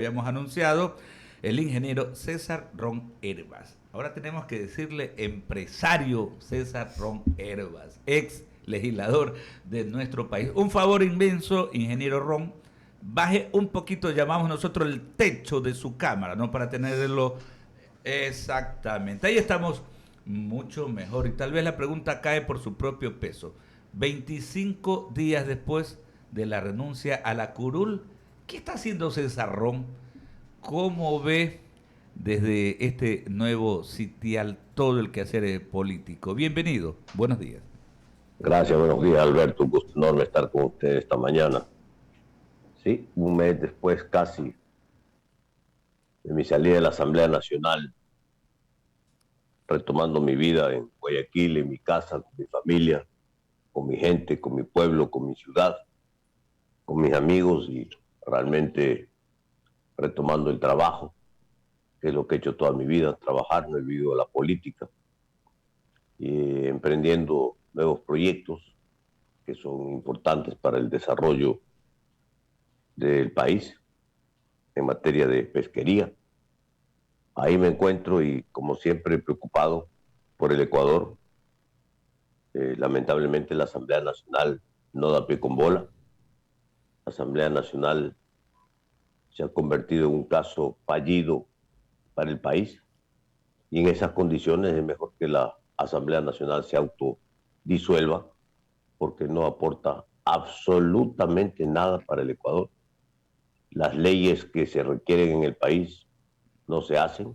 Habíamos anunciado el ingeniero César Ron Hervas. Ahora tenemos que decirle empresario César Ron Hervas, ex legislador de nuestro país. Un favor inmenso, ingeniero Ron, baje un poquito, llamamos nosotros el techo de su cámara, ¿no? Para tenerlo exactamente. Ahí estamos mucho mejor y tal vez la pregunta cae por su propio peso. 25 días después de la renuncia a la curul, ¿qué está haciendo César Ron? ¿Cómo ve desde este nuevo sitial todo el quehacer político? Bienvenido, buenos días. Gracias, buenos días, Alberto. Un gusto enorme estar con usted esta mañana. Sí, un mes después casi de mi salida de la Asamblea Nacional, retomando mi vida en Guayaquil, en mi casa, con mi familia, con mi gente, con mi pueblo, con mi ciudad, con mis amigos y realmente retomando el trabajo, que es lo que he hecho toda mi vida, trabajar, no he vivido la política, y emprendiendo nuevos proyectos que son importantes para el desarrollo del país en materia de pesquería. Ahí me encuentro y como siempre preocupado por el Ecuador. Lamentablemente la Asamblea Nacional no da pie con bola. La Asamblea Nacional se ha convertido en un caso fallido para el país y en esas condiciones es mejor que la Asamblea Nacional se autodisuelva porque no aporta absolutamente nada para el Ecuador. Las leyes que se requieren en el país no se hacen.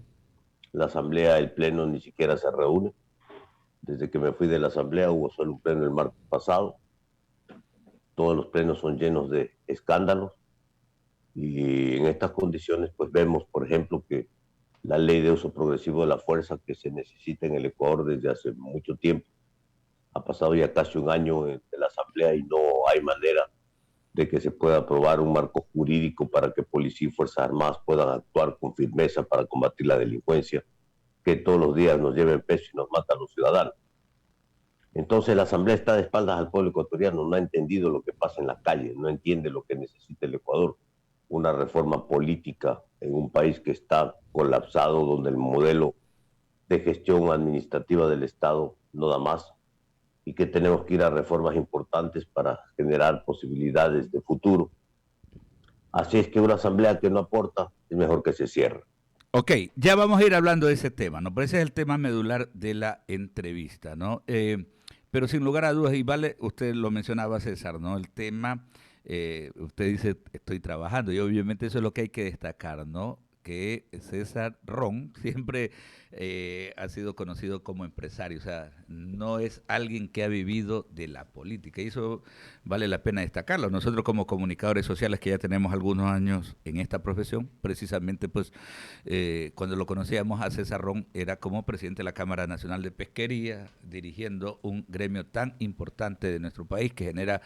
La Asamblea, el Pleno ni siquiera se reúne. Desde que me fui de la Asamblea hubo solo un pleno el martes pasado. Todos los plenos son llenos de escándalos y en estas condiciones pues vemos, por ejemplo, que la ley de uso progresivo de la fuerza que se necesita en el Ecuador desde hace mucho tiempo, ha pasado ya casi un año de la Asamblea y no hay manera de que se pueda aprobar un marco jurídico para que policía y Fuerzas Armadas puedan actuar con firmeza para combatir la delincuencia que todos los días nos lleva en peso y nos mata a los ciudadanos. Entonces la Asamblea está de espaldas al pueblo ecuatoriano, no ha entendido lo que pasa en la calle, no entiende lo que necesita el Ecuador, una reforma política en un país que está colapsado, donde el modelo de gestión administrativa del Estado no da más y que tenemos que ir a reformas importantes para generar posibilidades de futuro. Así es que una asamblea que no aporta es mejor que se cierre. Ok, ya vamos a ir hablando de ese tema, ¿no? Pero ese es el tema medular de la entrevista, ¿no? Pero sin lugar a dudas, y vale, usted lo mencionaba César, ¿no? El tema, usted dice, estoy trabajando, y obviamente eso es lo que hay que destacar, ¿no? Que César Ron siempre ha sido conocido como empresario, o sea, no es alguien que ha vivido de la política, y eso vale la pena destacarlo. Nosotros como comunicadores sociales que ya tenemos algunos años en esta profesión, precisamente pues cuando lo conocíamos a César Ron era como presidente de la Cámara Nacional de Pesquería, dirigiendo un gremio tan importante de nuestro país que genera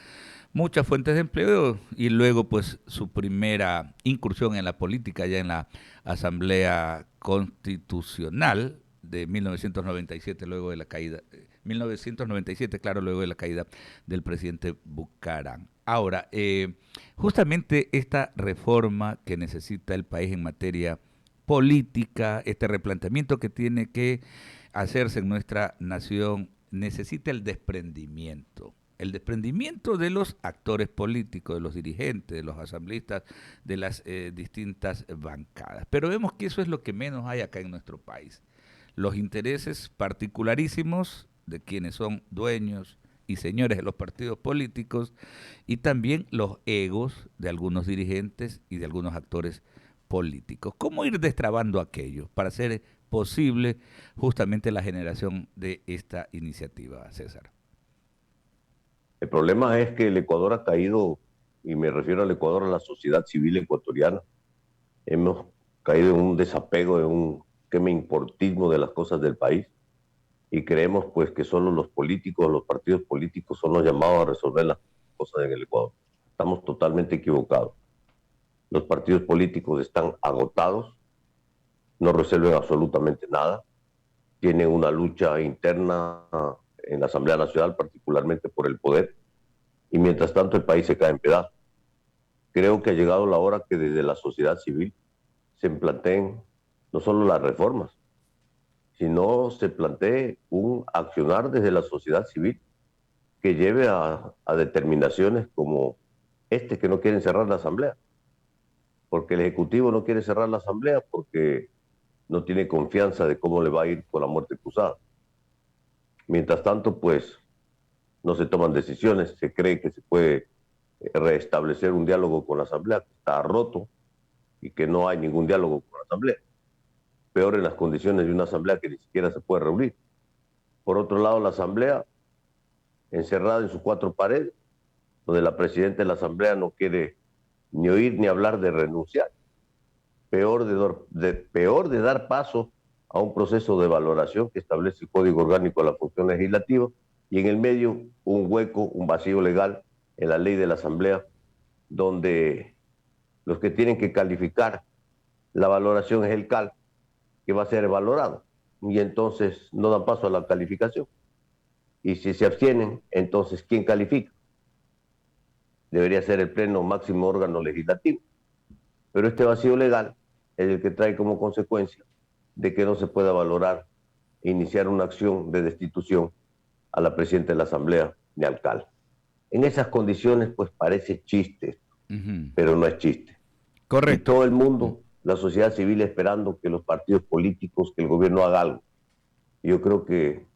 muchas fuentes de empleo y luego pues su primera incursión en la política ya en la Asamblea Constitucional de 1997 luego de la caída 1997 claro luego de la caída del presidente Bucaram. Ahora justamente esta reforma que necesita el país en materia política, este replanteamiento que tiene que hacerse en nuestra nación necesita el desprendimiento de los actores políticos, de los dirigentes, de los asambleístas, de las distintas bancadas. Pero vemos que eso es lo que menos hay acá en nuestro país. Los intereses particularísimos de quienes son dueños y señores de los partidos políticos y también los egos de algunos dirigentes y de algunos actores políticos. ¿Cómo ir destrabando aquello para hacer posible justamente la generación de esta iniciativa, César? El problema es que el Ecuador ha caído, y me refiero al Ecuador, a la sociedad civil ecuatoriana. Hemos caído en un desapego, en un importismo de las cosas del país y creemos pues que solo los políticos, los partidos políticos son los llamados a resolver las cosas en el Ecuador. Estamos totalmente equivocados. Los partidos políticos están agotados, no resuelven absolutamente nada, tienen una lucha interna en la Asamblea Nacional, particularmente por el poder, y mientras tanto el país se cae en pedazos. Creo que ha llegado la hora que desde la sociedad civil se planteen no solo las reformas, sino se plantee un accionar desde la sociedad civil que lleve a determinaciones como que no quieren cerrar la Asamblea, porque el Ejecutivo no quiere cerrar la Asamblea porque no tiene confianza de cómo le va a ir con la muerte cruzada. Mientras tanto, pues no se toman decisiones, se cree que se puede restablecer un diálogo con la Asamblea, que está roto y que no hay ningún diálogo con la Asamblea. Peor en las condiciones de una Asamblea que ni siquiera se puede reunir. Por otro lado, la Asamblea encerrada en sus cuatro paredes, donde la presidenta de la Asamblea no quiere ni oír ni hablar de renunciar. Peor de dar paso a un proceso de valoración que establece el Código Orgánico de la Función Legislativa y en el medio un hueco, un vacío legal en la ley de la Asamblea, donde los que tienen que calificar la valoración es el CAL, que va a ser valorado, y entonces no dan paso a la calificación. Y si se abstienen, entonces ¿quién califica? Debería ser el Pleno, máximo órgano legislativo. Pero este vacío legal es el que trae como consecuencia de que no se pueda valorar e iniciar una acción de destitución a la presidenta de la Asamblea ni al CAL. En esas condiciones, pues parece chiste, pero no es chiste. Y Correcto. todo el mundo, la sociedad civil, esperando que los partidos políticos, que el gobierno haga algo. Yo creo que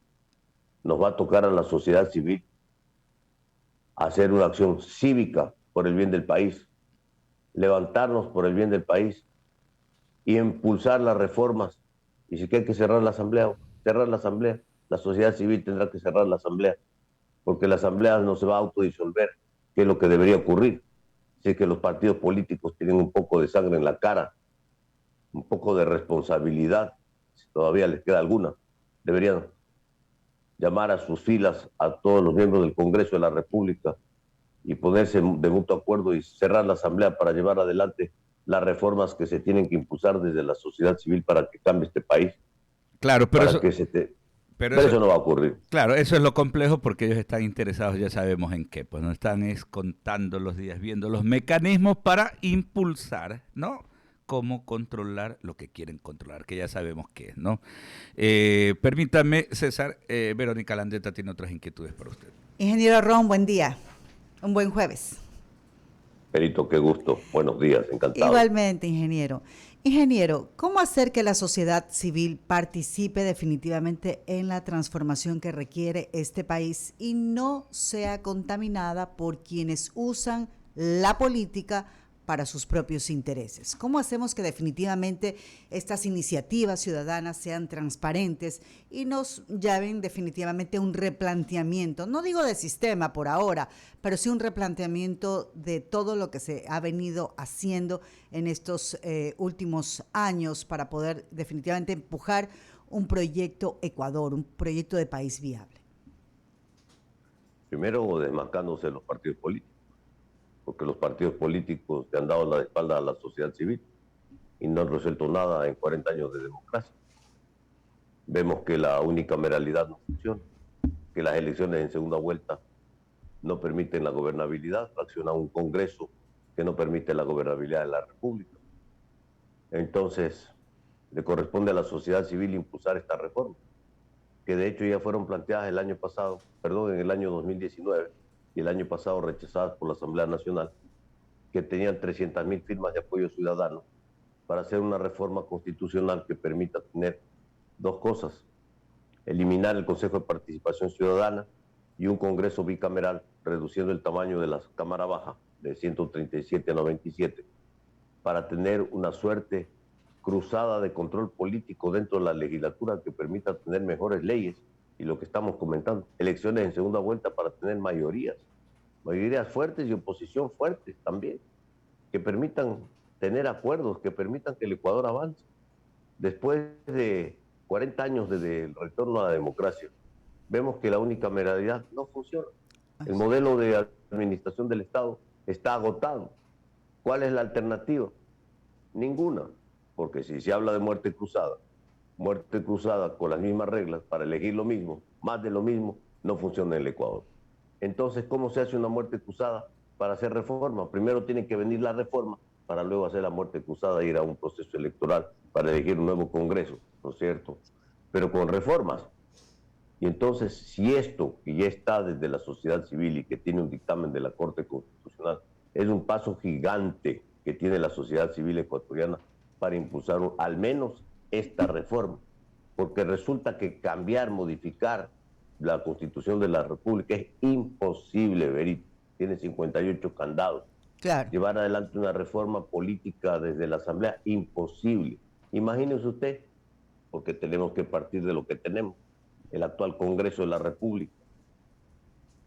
nos va a tocar a la sociedad civil hacer una acción cívica por el bien del país, levantarnos por el bien del país y impulsar las reformas. Y si hay que cerrar la Asamblea, la sociedad civil tendrá que cerrar la Asamblea, porque la Asamblea no se va a autodisolver, que es lo que debería ocurrir. Si es que los partidos políticos tienen un poco de sangre en la cara, un poco de responsabilidad, si todavía les queda alguna, deberían llamar a sus filas a todos los miembros del Congreso de la República y ponerse de mutuo acuerdo y cerrar la Asamblea para llevar adelante las reformas que se tienen que impulsar desde la sociedad civil para que cambie este país. Claro, pero Para eso, que se te... pero Pero eso, eso no va a ocurrir. claro, eso es lo complejo porque ellos están interesados, ya sabemos en qué, pues no están es contando los días, viendo los mecanismos para impulsar, ¿no? Cómo controlar lo que quieren controlar, que ya sabemos qué es, ¿no? Permítame, César, Verónica Landeta tiene otras inquietudes para usted. Ingeniero Ron, buen día. Un buen jueves. Perito, qué gusto. Buenos días, encantado. Igualmente, ingeniero. Ingeniero, ¿cómo hacer que la sociedad civil participe definitivamente en la transformación que requiere este país y no sea contaminada por quienes usan la política para sus propios intereses? ¿Cómo hacemos que definitivamente estas iniciativas ciudadanas sean transparentes y nos lleven definitivamente a un replanteamiento, no digo de sistema por ahora, pero sí un replanteamiento de todo lo que se ha venido haciendo en estos últimos años para poder definitivamente empujar un proyecto Ecuador, un proyecto de país viable? Primero, desmarcándose los partidos políticos, porque los partidos políticos le han dado la espalda a la sociedad civil y no han resuelto nada en 40 años de democracia. Vemos que la unicameralidad no funciona, que las elecciones en segunda vuelta no permiten la gobernabilidad, fracciona un Congreso que no permite la gobernabilidad de la República. Entonces, le corresponde a la sociedad civil impulsar esta reforma, que de hecho ya fueron planteadas el año pasado, en el año 2019, y el año pasado rechazadas por la Asamblea Nacional, que tenían 300.000 firmas de apoyo ciudadano para hacer una reforma constitucional que permita tener dos cosas: eliminar el Consejo de Participación Ciudadana y un Congreso bicameral, reduciendo el tamaño de la Cámara Baja de 137 a 97, para tener una suerte cruzada de control político dentro de la legislatura que permita tener mejores leyes y lo que estamos comentando, elecciones en segunda vuelta para tener mayorías fuertes y oposición fuertes también, que permitan tener acuerdos, que permitan que el Ecuador avance. Después de 40 años desde el retorno a la democracia, vemos que la unicameralidad no funciona. El modelo de administración del Estado está agotado. ¿Cuál es la alternativa? Ninguna, porque si se habla de muerte cruzada con las mismas reglas para elegir lo mismo, más de lo mismo, no funciona en el Ecuador. Entonces, ¿cómo se hace una muerte cruzada para hacer reforma? Primero tiene que venir la reforma para luego hacer la muerte cruzada e ir a un proceso electoral para elegir un nuevo Congreso, ¿no es cierto? Pero con reformas. Y entonces, si esto, que ya está desde la sociedad civil y que tiene un dictamen de la Corte Constitucional, es un paso gigante que tiene la sociedad civil ecuatoriana para impulsar al menos esta reforma, porque resulta que cambiar, modificar la Constitución de la República es imposible, Berito. Tiene 58 candados. Claro. Llevar adelante una reforma política desde la Asamblea, imposible. Imagínese usted, porque tenemos que partir de lo que tenemos, el actual Congreso de la República.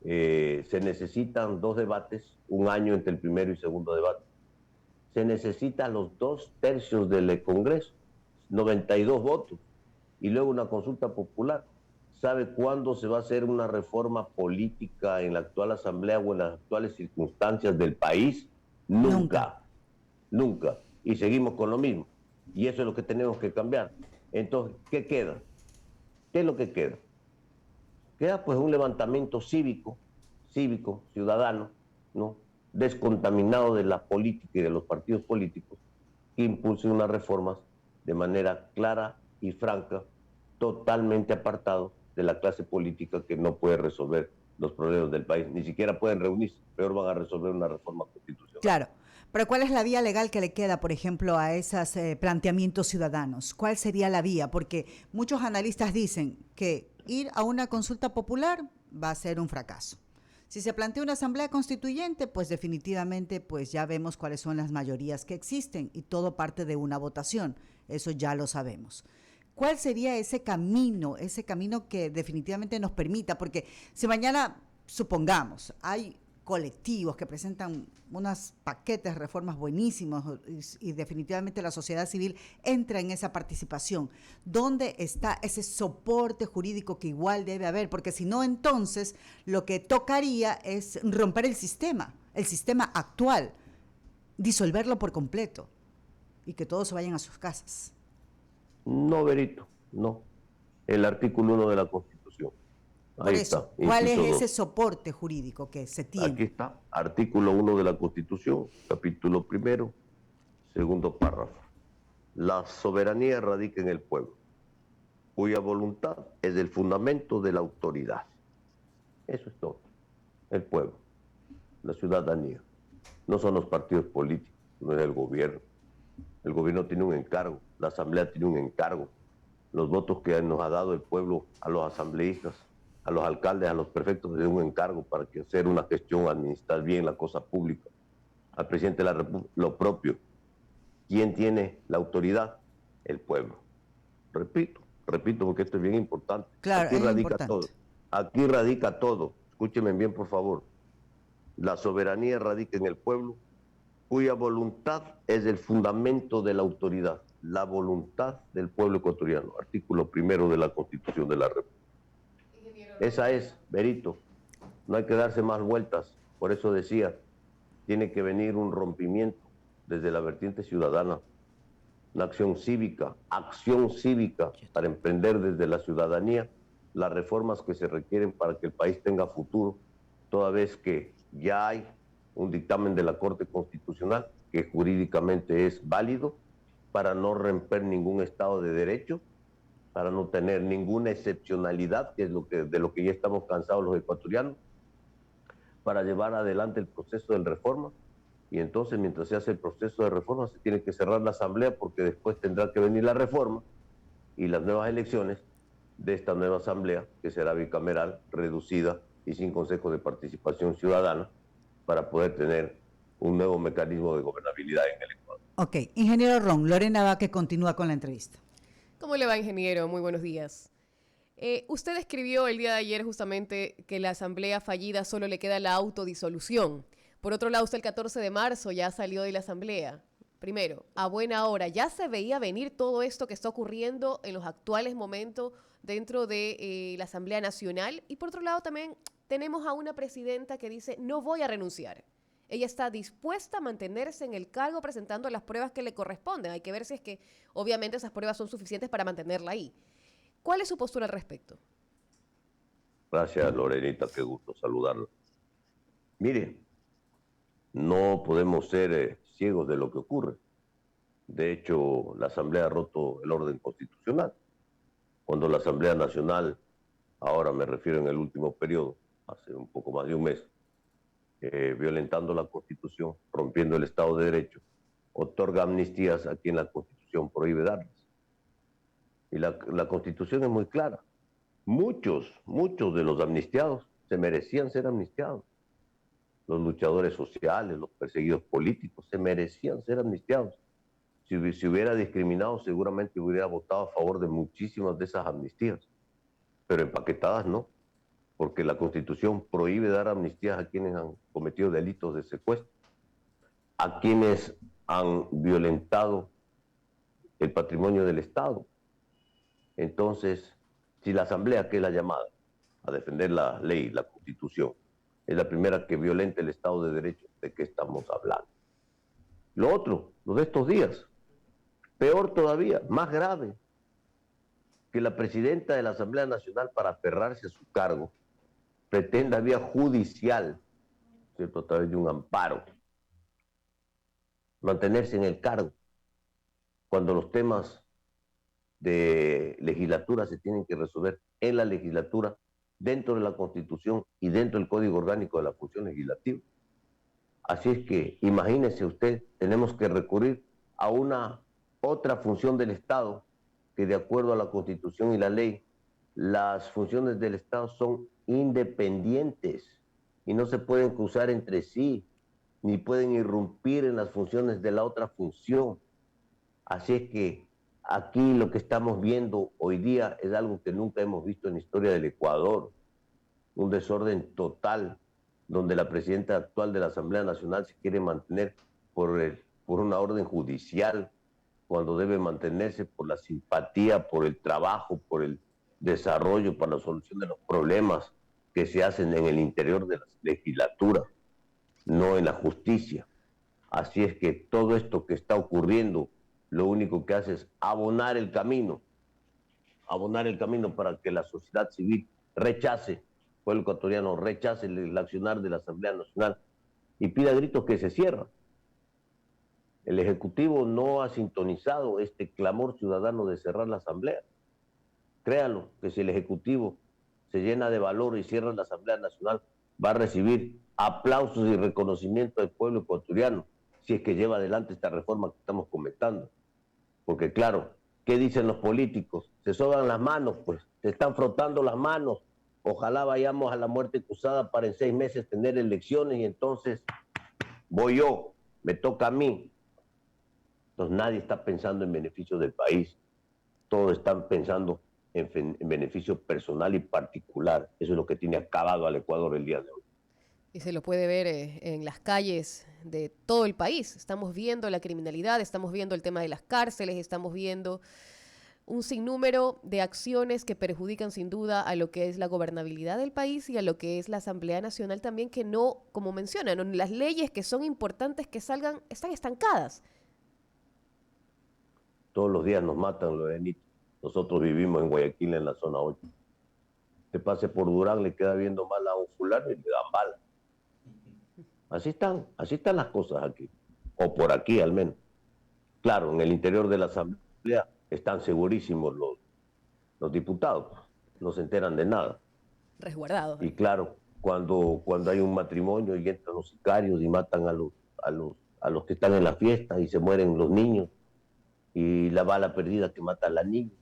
Se necesitan 2 debates, un año entre el primero y segundo debate. Se necesitan los 2/3 del Congreso, 92 votos, y luego una consulta popular. ¿Sabe cuándo se va a hacer una reforma política en la actual Asamblea o en las actuales circunstancias del país? Nunca. Nunca. Y seguimos con lo mismo. Y eso es lo que tenemos que cambiar. Entonces, ¿qué queda? ¿Qué es lo que queda? Queda pues un levantamiento cívico, ciudadano, ¿no? Descontaminado de la política y de los partidos políticos, que impulse unas reformas de manera clara y franca, totalmente apartado de la clase política que no puede resolver los problemas del país. Ni siquiera pueden reunirse, peor van a resolver una reforma constitucional. Claro, pero ¿cuál es la vía legal que le queda, por ejemplo, a esos planteamientos ciudadanos? ¿Cuál sería la vía? Porque muchos analistas dicen que ir a una consulta popular va a ser un fracaso. Si se plantea una asamblea constituyente, pues definitivamente pues ya vemos cuáles son las mayorías que existen y todo parte de una votación. Eso ya lo sabemos. ¿Cuál sería ese camino que definitivamente nos permita? Porque si mañana, supongamos, hay colectivos que presentan unos paquetes de reformas buenísimos y definitivamente la sociedad civil entra en esa participación, ¿dónde está ese soporte jurídico que igual debe haber? Porque si no, entonces lo que tocaría es romper el sistema actual, disolverlo por completo y que todos se vayan a sus casas. No, Berito, no. El artículo 1 de la Constitución. Por eso, ¿cuál es ese soporte jurídico que se tiene? Aquí está, artículo 1 de la Constitución, capítulo 1, segundo párrafo. La soberanía radica en el pueblo, cuya voluntad es el fundamento de la autoridad. Eso es todo. El pueblo, la ciudadanía. No son los partidos políticos, no es el gobierno. El gobierno tiene un encargo, la asamblea tiene un encargo. Los votos que nos ha dado el pueblo a los asambleístas, a los alcaldes, a los prefectos, de un encargo para que hacer una gestión, administrar bien la cosa pública. Al presidente de la República, lo propio. ¿Quién tiene la autoridad? El pueblo. Repito, porque esto es bien importante. Claro, aquí radica importante. todo. Aquí radica todo. Escúchenme bien, por favor. La soberanía radica en el pueblo, cuya voluntad es el fundamento de la autoridad. La voluntad del pueblo ecuatoriano. Artículo 1 de la Constitución de la República. Esa es, Berito. No hay que darse más vueltas. Por eso decía, tiene que venir un rompimiento desde la vertiente ciudadana, una acción cívica para emprender desde la ciudadanía las reformas que se requieren para que el país tenga futuro, toda vez que ya hay un dictamen de la Corte Constitucional que jurídicamente es válido para no romper ningún Estado de Derecho, para no tener ninguna excepcionalidad, que es de lo que ya estamos cansados los ecuatorianos, para llevar adelante el proceso de reforma. Y entonces, mientras se hace el proceso de reforma, se tiene que cerrar la asamblea, porque después tendrá que venir la reforma y las nuevas elecciones de esta nueva asamblea, que será bicameral, reducida y sin consejo de participación ciudadana, para poder tener un nuevo mecanismo de gobernabilidad en el Ecuador. Ok, ingeniero Ron, Lorena Vaque continúa con la entrevista. ¿Cómo le va, ingeniero? Muy buenos días. Usted escribió el día de ayer justamente que la asamblea fallida solo le queda la autodisolución. Por otro lado, usted el 14 de marzo ya salió de la asamblea. Primero, a buena hora, ¿ya se veía venir todo esto que está ocurriendo en los actuales momentos dentro de la Asamblea Nacional? Y por otro lado, también tenemos a una presidenta que dice, no voy a renunciar. Ella está dispuesta a mantenerse en el cargo presentando las pruebas que le corresponden. Hay que ver si es que, obviamente, esas pruebas son suficientes para mantenerla ahí. ¿Cuál es su postura al respecto? Gracias, Lorenita, qué gusto saludarla. Mire, no podemos ser ciegos de lo que ocurre. De hecho, la Asamblea ha roto el orden constitucional. Cuando la Asamblea Nacional, ahora me refiero en el último periodo, hace un poco más de un mes, violentando la Constitución, rompiendo el Estado de Derecho, otorga amnistías a quien la Constitución prohíbe darlas. Y la Constitución es muy clara. Muchos de los amnistiados se merecían ser amnistiados. Los luchadores sociales, los perseguidos políticos, se merecían ser amnistiados. Si hubiera discriminado, seguramente hubiera votado a favor de muchísimas de esas amnistías. Pero empaquetadas no, porque la Constitución prohíbe dar amnistías a quienes han cometido delitos de secuestro, a quienes han violentado el patrimonio del Estado. Entonces, si la Asamblea, que es la llamada a defender la ley, la Constitución, es la primera que violenta el Estado de Derecho, ¿de qué estamos hablando? Lo otro, lo de estos días, peor todavía, más grave, que la presidenta de la Asamblea Nacional, para aferrarse a su cargo, pretenda vía judicial, ¿cierto?, a través de un amparo, mantenerse en el cargo, cuando los temas de legislatura se tienen que resolver en la legislatura, dentro de la Constitución y dentro del Código Orgánico de la Función Legislativa. Así es que, imagínese usted, tenemos que recurrir a una otra función del Estado, que de acuerdo a la Constitución y la ley, las funciones del Estado son independientes y no se pueden cruzar entre sí, ni pueden irrumpir en las funciones de la otra función. Así es que aquí lo que estamos viendo hoy día es algo que nunca hemos visto en la historia del Ecuador, un desorden total, donde la presidenta actual de la Asamblea Nacional se quiere mantener por una orden judicial, cuando debe mantenerse por la simpatía, por el trabajo, por el desarrollo, para la solución de los problemas que se hacen en el interior de la legislatura, no en la justicia. Así es que todo esto que está ocurriendo, lo único que hace es abonar el camino para que la sociedad civil rechace, el pueblo ecuatoriano rechace el accionar de la Asamblea Nacional y pida a gritos que se cierre. El Ejecutivo no ha sintonizado este clamor ciudadano de cerrar la Asamblea. Créanlo, que si el Ejecutivo se llena de valor y cierra la Asamblea Nacional, va a recibir aplausos y reconocimiento del pueblo ecuatoriano, si es que lleva adelante esta reforma que estamos comentando. Porque claro, ¿qué dicen los políticos? Se soban las manos, pues, se están frotando las manos. Ojalá vayamos a la muerte cruzada para en 6 meses tener elecciones y entonces voy yo, me toca a mí. Entonces nadie está pensando en beneficio del país, todos están pensando en beneficio personal y particular. Eso es lo que tiene acabado al Ecuador el día de hoy. Y se lo puede ver en las calles de todo el país. Estamos viendo la criminalidad, estamos viendo el tema de las cárceles, estamos viendo un sinnúmero de acciones que perjudican sin duda a lo que es la gobernabilidad del país y a lo que es la Asamblea Nacional también, que no, como mencionan, las leyes que son importantes que salgan están estancadas. Todos los días nos matan los Benito. Nosotros vivimos en Guayaquil, en la zona 8. Se pase por Durán, le queda viendo mal a un fulano y le dan bala. Así están las cosas aquí, o por aquí al menos. Claro, en el interior de la Asamblea están segurísimos los diputados, no se enteran de nada. Resguardados. Y claro, cuando hay un matrimonio y entran los sicarios y matan a los que están en la fiesta y se mueren los niños, y la bala perdida que mata a la niña,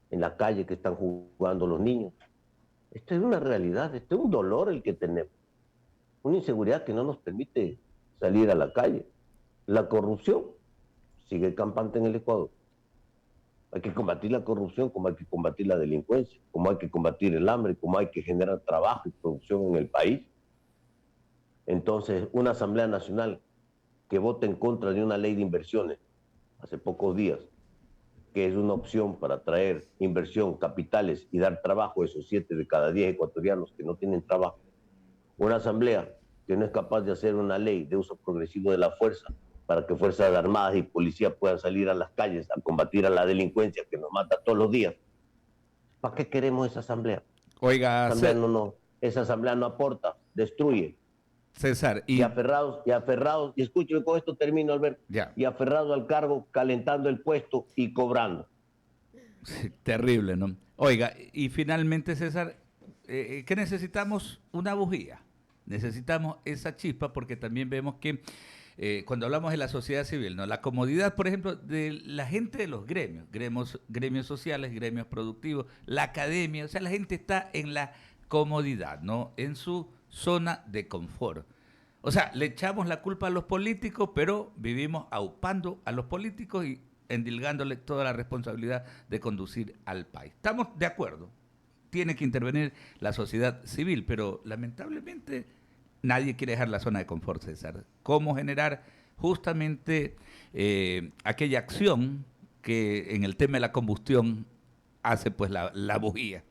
en la calle que están jugando los niños. Esto es una realidad, esto es un dolor el que tenemos. Una inseguridad que no nos permite salir a la calle. La corrupción sigue campante en el Ecuador. Hay que combatir la corrupción como hay que combatir la delincuencia, como hay que combatir el hambre, como hay que generar trabajo y producción en el país. Entonces, una Asamblea Nacional que vote en contra de una ley de inversiones hace pocos días, que es una opción para traer inversión, capitales y dar trabajo a esos 7 de cada 10 ecuatorianos que no tienen trabajo. Una asamblea que no es capaz de hacer una ley de uso progresivo de la fuerza para que Fuerzas Armadas y Policía puedan salir a las calles a combatir a la delincuencia que nos mata todos los días. ¿Para qué queremos esa asamblea? Oiga, Esa asamblea no aporta, destruye. César, y aferrados, y escúcheme, con esto termino, Alberto, ya. Y aferrados al cargo, calentando el puesto y cobrando. Sí, terrible, ¿no? Oiga, y finalmente, César, ¿qué necesitamos? Una bujía. Necesitamos esa chispa porque también vemos que cuando hablamos de la sociedad civil, ¿no? La comodidad, por ejemplo, de la gente de los gremios sociales, gremios productivos, la academia, o sea, la gente está en la comodidad, ¿no? En su zona de confort. O sea, le echamos la culpa a los políticos, pero vivimos aupando a los políticos y endilgándole toda la responsabilidad de conducir al país. Estamos de acuerdo, tiene que intervenir la sociedad civil, pero lamentablemente nadie quiere dejar la zona de confort, César. ¿Cómo generar justamente aquella acción que en el tema de la combustión hace pues la bujía?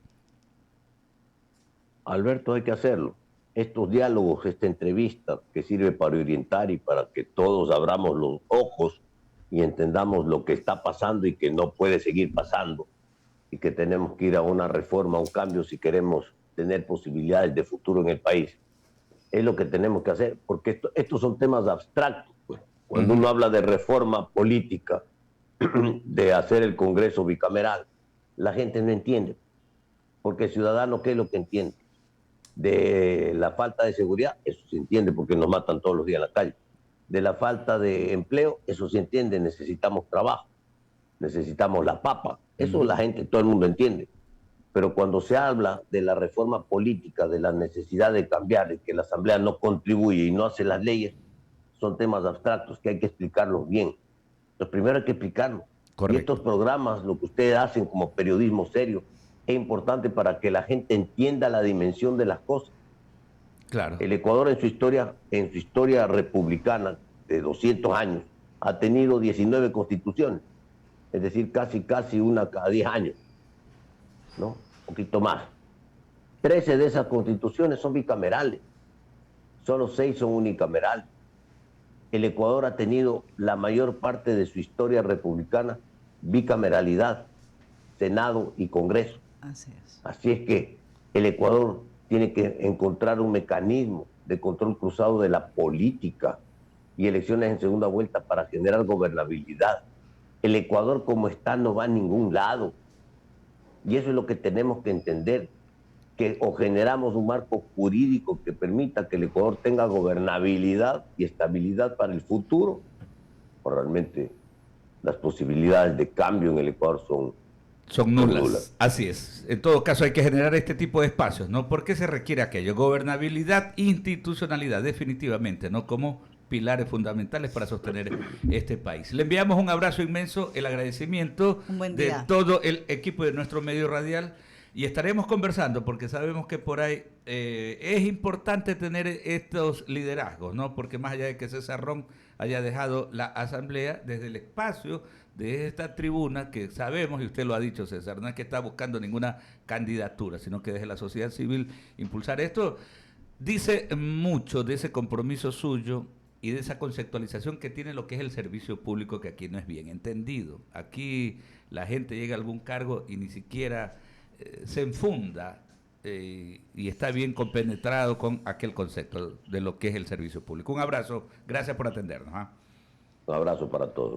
Alberto, hay que hacerlo. Estos diálogos, esta entrevista que sirve para orientar y para que todos abramos los ojos y entendamos lo que está pasando y que no puede seguir pasando y que tenemos que ir a una reforma, a un cambio si queremos tener posibilidades de futuro en el país. Es lo que tenemos que hacer, porque estos son temas abstractos. Pues. Cuando uno habla de reforma política, de hacer el Congreso bicameral, la gente no entiende, porque el ciudadano, ¿qué es lo que entiende? De la falta de seguridad, eso se entiende porque nos matan todos los días en la calle. De la falta de empleo, eso se entiende, necesitamos trabajo, necesitamos la papa, eso la gente, todo el mundo entiende. Pero cuando se habla de la reforma política, de la necesidad de cambiar, de que la Asamblea no contribuye y no hace las leyes, son temas abstractos que hay que explicarlos bien. Entonces, primero hay que explicarlo. Correcto. Y estos programas, lo que ustedes hacen como periodismo serio, es importante para que la gente entienda la dimensión de las cosas. Claro. El Ecuador en su historia republicana de 200 años ha tenido 19 constituciones, es decir, casi una cada 10 años, ¿no? Un poquito más. 13 de esas constituciones son bicamerales, solo 6 son unicamerales. El Ecuador ha tenido la mayor parte de su historia republicana bicameralidad, Senado y Congreso. Así es que el Ecuador tiene que encontrar un mecanismo de control cruzado de la política y elecciones en segunda vuelta para generar gobernabilidad. El Ecuador como está no va a ningún lado. Y eso es lo que tenemos que entender, que o generamos un marco jurídico que permita que el Ecuador tenga gobernabilidad y estabilidad para el futuro, o realmente las posibilidades de cambio en el Ecuador son nulas. Así es. En todo caso hay que generar este tipo de espacios, ¿no? ¿Por qué se requiere aquello? Gobernabilidad, institucionalidad, definitivamente, ¿no? Como pilares fundamentales para sostener este país. Le enviamos un abrazo inmenso, el agradecimiento de todo el equipo de nuestro medio radial y estaremos conversando porque sabemos que por ahí es importante tener estos liderazgos, ¿no? Porque más allá de que César Ron haya dejado la asamblea, desde el espacio de esta tribuna, que sabemos, y usted lo ha dicho, César, no es que está buscando ninguna candidatura, sino que desde la sociedad civil impulsar esto, dice mucho de ese compromiso suyo y de esa conceptualización que tiene lo que es el servicio público, que aquí no es bien entendido. Aquí la gente llega a algún cargo y ni siquiera se enfunda y está bien compenetrado con aquel concepto de lo que es el servicio público. Un abrazo, gracias por atendernos. Un abrazo para todos.